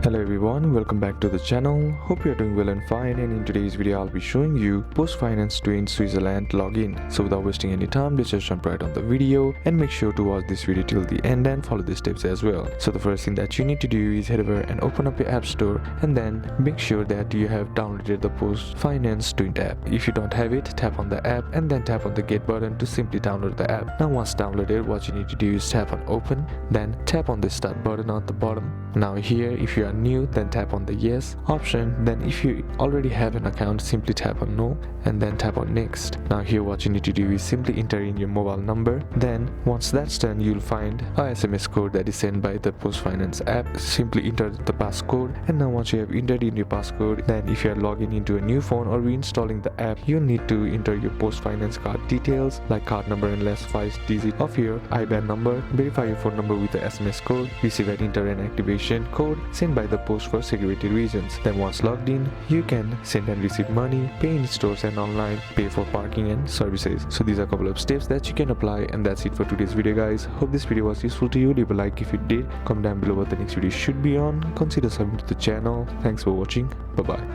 Hello everyone, welcome back to the channel. Hope you are doing well and fine, and in today's video I'll be showing you post-finance TWINT Switzerland login. So without wasting any time, let's just jump right on the video and make sure to watch this video till the end and follow the steps as well. So the first thing that you need to do is head over and open up your app store and then make sure that you have downloaded the post-finance TWINT app. If you don't have it, tap on the app and then tap on the get button to simply download the app. Now once downloaded, what you need to do is tap on open, then tap on the start button at the bottom. Now here, if you are new, then tap on the yes option. Then if you already have an account, simply tap on no and then tap on next. Now here what you need to do is simply enter in your mobile number. Then once that's done, you'll find a SMS code that is sent by the post finance app. Simply enter the passcode, and now once you have entered in your passcode, then if you are logging into a new phone or reinstalling the app, you'll need to enter your post finance card details like card number and last 5 digits of your IBAN number, verify your phone number with the SMS code, receive and enter an activation code sent by the post for security reasons. Then once logged in, you can send and receive money, pay in stores and online, pay for parking and services. So these are a couple of steps that you can apply, and that's it for today's video guys. Hope this video was useful to you. Leave a like if it did, comment down below what the next video should be on, consider subscribing to the channel. Thanks for watching, bye bye.